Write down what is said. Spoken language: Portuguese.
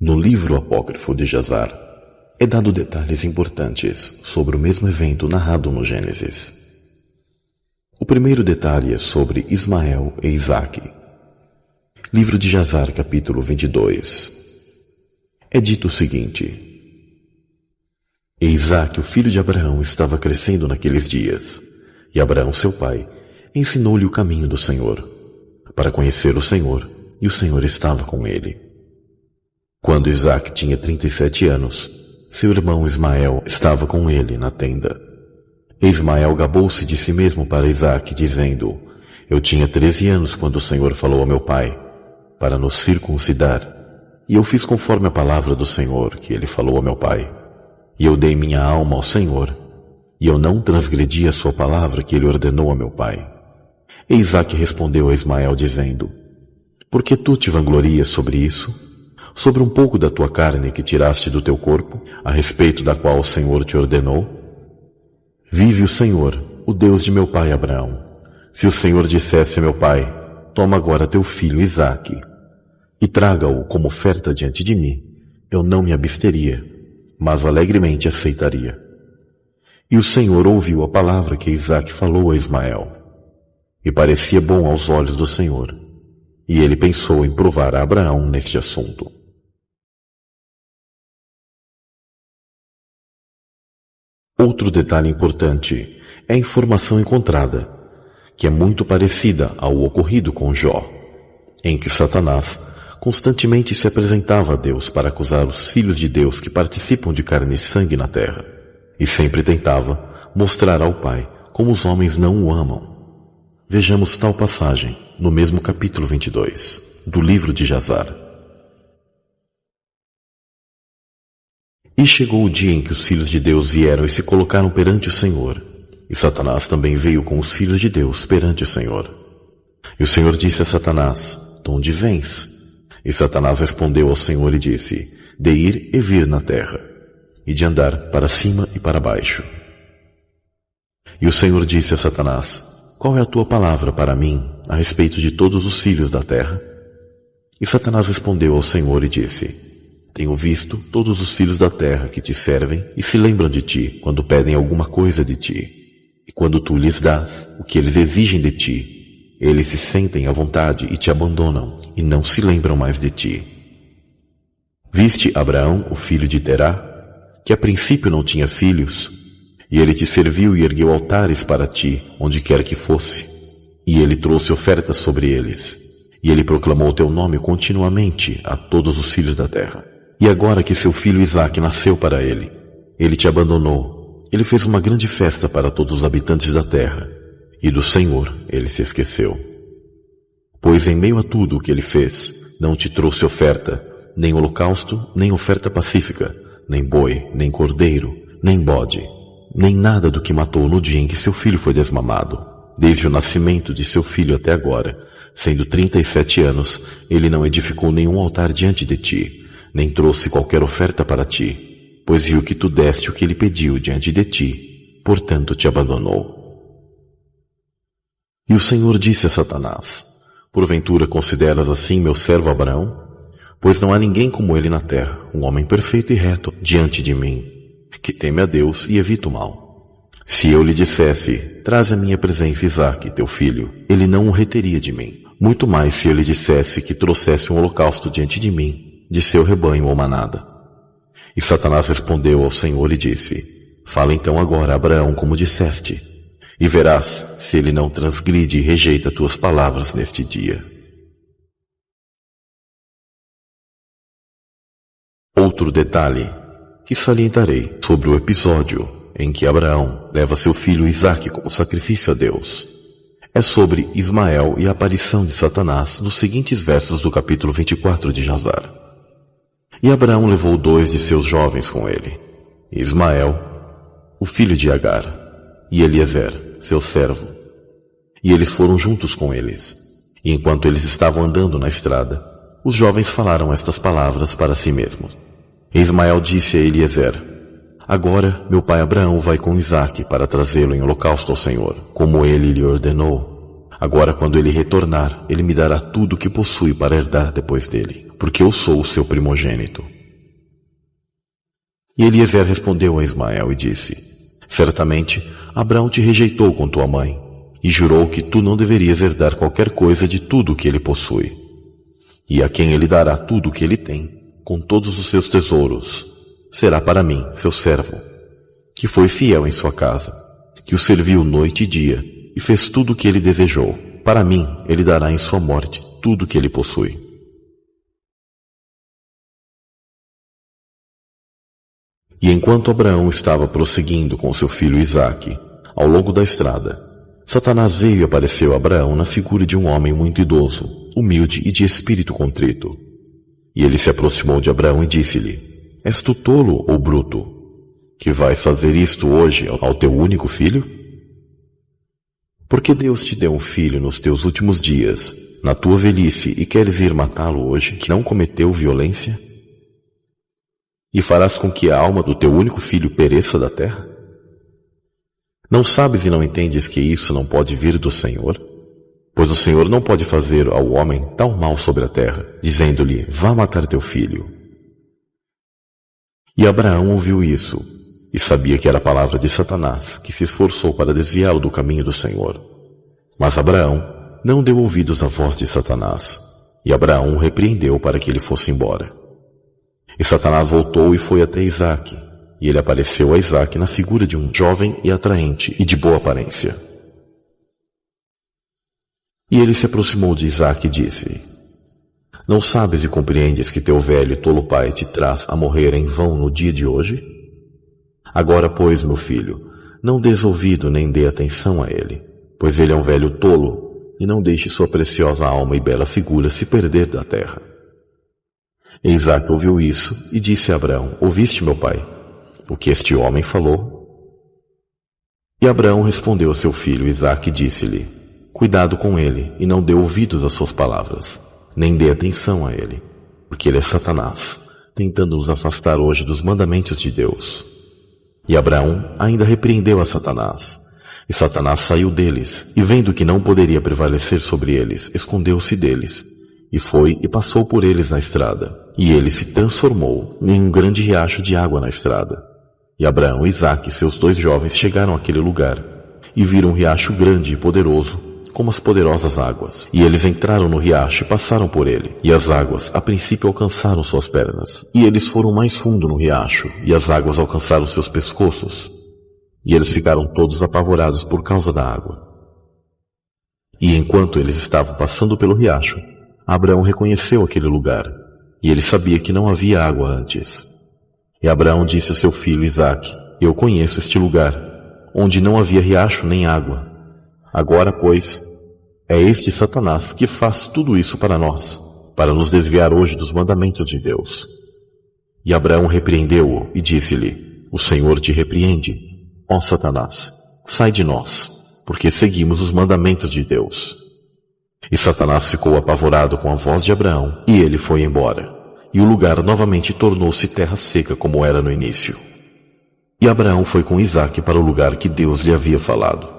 No livro apócrifo de Jazar, é dado detalhes importantes sobre o mesmo evento narrado no Gênesis. O primeiro detalhe é sobre Ismael e Isaque. Livro de Jazar, capítulo 22. É dito o seguinte: E Isaque, o filho de Abraão, estava crescendo naqueles dias, e Abraão, seu pai, ensinou-lhe o caminho do Senhor, para conhecer o Senhor, e o Senhor estava com ele. Quando Isaque tinha 37 anos, seu irmão Ismael estava com ele na tenda. E Ismael gabou-se de si mesmo para Isaque, dizendo: Eu tinha 13 anos quando o Senhor falou a meu pai, para nos circuncidar, e eu fiz conforme a palavra do Senhor que ele falou a meu pai. E eu dei minha alma ao Senhor, e eu não transgredi a sua palavra que ele ordenou a meu pai. E Isaque respondeu a Ismael, dizendo: Por que tu te vanglorias sobre isso? Sobre um pouco da tua carne que tiraste do teu corpo, a respeito da qual o Senhor te ordenou? Vive o Senhor, o Deus de meu pai Abraão. Se o Senhor dissesse a meu pai: Toma agora teu filho Isaque, e traga-o como oferta diante de mim, eu não me absteria, mas alegremente aceitaria. E o Senhor ouviu a palavra que Isaque falou a Ismael, e parecia bom aos olhos do Senhor, e ele pensou em provar a Abraão neste assunto. Outro detalhe importante é a informação encontrada, que é muito parecida ao ocorrido com Jó, em que Satanás constantemente se apresentava a Deus para acusar os filhos de Deus que participam de carne e sangue na terra, e sempre tentava mostrar ao Pai como os homens não o amam. Vejamos tal passagem no mesmo capítulo 22 do livro de Jazar. E chegou o dia em que os filhos de Deus vieram e se colocaram perante o Senhor, e Satanás também veio com os filhos de Deus perante o Senhor. E o Senhor disse a Satanás: De onde vens? E Satanás respondeu ao Senhor e disse: De ir e vir na terra, e de andar para cima e para baixo. E o Senhor disse a Satanás: Qual é a tua palavra para mim a respeito de todos os filhos da terra? E Satanás respondeu ao Senhor e disse: Tenho visto todos os filhos da terra que te servem e se lembram de ti quando pedem alguma coisa de ti. E quando tu lhes dás o que eles exigem de ti, eles se sentem à vontade e te abandonam e não se lembram mais de ti. Viste Abraão, o filho de Terá, que a princípio não tinha filhos, e ele te serviu e ergueu altares para ti, onde quer que fosse, e ele trouxe ofertas sobre eles, e ele proclamou teu nome continuamente a todos os filhos da terra. E agora que seu filho Isaque nasceu para ele, ele te abandonou. Ele fez uma grande festa para todos os habitantes da terra, e do Senhor ele se esqueceu. Pois em meio a tudo o que ele fez, não te trouxe oferta, nem holocausto, nem oferta pacífica, nem boi, nem cordeiro, nem bode, nem nada do que matou no dia em que seu filho foi desmamado. Desde o nascimento de seu filho até agora, sendo 37 anos, ele não edificou nenhum altar diante de ti, nem trouxe qualquer oferta para ti, pois viu que tu deste o que ele pediu diante de ti, portanto te abandonou. E o Senhor disse a Satanás: Porventura consideras assim meu servo Abraão? Pois não há ninguém como ele na terra, um homem perfeito e reto diante de mim, que teme a Deus e evita o mal. Se eu lhe dissesse: Traze à minha presença Isaque, teu filho, ele não o reteria de mim. Muito mais se eu lhe dissesse que trouxesse um holocausto diante de mim, de seu rebanho ou manada. E Satanás respondeu ao Senhor e disse: Fala então agora a Abraão como disseste, e verás se ele não transgride e rejeita tuas palavras neste dia. Outro detalhe que salientarei sobre o episódio em que Abraão leva seu filho Isaque como sacrifício a Deus é sobre Ismael e a aparição de Satanás nos seguintes versos do capítulo 24 de Jazar. E Abraão levou 2 de seus jovens com ele, Ismael, o filho de Agar, e Eliezer, seu servo. E eles foram juntos com eles. E enquanto eles estavam andando na estrada, os jovens falaram estas palavras para si mesmos. E Ismael disse a Eliezer: Agora meu pai Abraão vai com Isaque para trazê-lo em holocausto ao Senhor, como ele lhe ordenou. Agora quando ele retornar, ele me dará tudo o que possui para herdar depois dele, porque eu sou o seu primogênito. E Eliezer respondeu a Ismael e disse: Certamente Abraão te rejeitou com tua mãe, e jurou que tu não deverias herdar qualquer coisa de tudo que ele possui. E a quem ele dará tudo o que ele tem, com todos os seus tesouros, será para mim, seu servo, que foi fiel em sua casa, que o serviu noite e dia, e fez tudo o que ele desejou. Para mim, ele dará em sua morte tudo o que ele possui. E enquanto Abraão estava prosseguindo com seu filho Isaque, ao longo da estrada, Satanás veio e apareceu a Abraão na figura de um homem muito idoso, humilde e de espírito contrito. E ele se aproximou de Abraão e disse-lhe: És tu tolo ou bruto, que vais fazer isto hoje ao teu único filho? Porque Deus te deu um filho nos teus últimos dias, na tua velhice, e queres ir matá-lo hoje, que não cometeu violência? E farás com que a alma do teu único filho pereça da terra? Não sabes e não entendes que isso não pode vir do Senhor? Pois o Senhor não pode fazer ao homem tal mal sobre a terra, dizendo-lhe: vá matar teu filho. E Abraão ouviu isso, e sabia que era a palavra de Satanás, que se esforçou para desviá-lo do caminho do Senhor. Mas Abraão não deu ouvidos à voz de Satanás, e Abraão o repreendeu para que ele fosse embora. E Satanás voltou e foi até Isaque, e ele apareceu a Isaque na figura de um jovem e atraente e de boa aparência. E ele se aproximou de Isaque e disse: Não sabes e compreendes que teu velho e tolo pai te traz a morrer em vão no dia de hoje? Agora, pois, meu filho, não dês ouvido nem dê atenção a ele, pois ele é um velho tolo, e não deixe sua preciosa alma e bela figura se perder da terra. E Isaque ouviu isso e disse a Abraão: Ouviste, meu pai, o que este homem falou? E Abraão respondeu a seu filho Isaque e disse-lhe: Cuidado com ele, e não dê ouvidos às suas palavras, nem dê atenção a ele, porque ele é Satanás, tentando nos afastar hoje dos mandamentos de Deus. E Abraão ainda repreendeu a Satanás. E Satanás saiu deles, e vendo que não poderia prevalecer sobre eles, escondeu-se deles, e foi e passou por eles na estrada. E ele se transformou em um grande riacho de água na estrada. E Abraão e Isaque, seus dois jovens, chegaram àquele lugar, e viram um riacho grande e poderoso, como as poderosas águas. E eles entraram no riacho e passaram por ele, e as águas a princípio alcançaram suas pernas. E eles foram mais fundo no riacho, e as águas alcançaram seus pescoços. E eles ficaram todos apavorados por causa da água. E enquanto eles estavam passando pelo riacho, Abraão reconheceu aquele lugar, e ele sabia que não havia água antes. E Abraão disse a seu filho Isaque: Eu conheço este lugar, onde não havia riacho nem água. Agora, pois, é este Satanás que faz tudo isso para nós, para nos desviar hoje dos mandamentos de Deus. E Abraão repreendeu-o e disse-lhe: O Senhor te repreende, ó Satanás, sai de nós, porque seguimos os mandamentos de Deus. E Satanás ficou apavorado com a voz de Abraão, e ele foi embora, e o lugar novamente tornou-se terra seca como era no início. E Abraão foi com Isaque para o lugar que Deus lhe havia falado.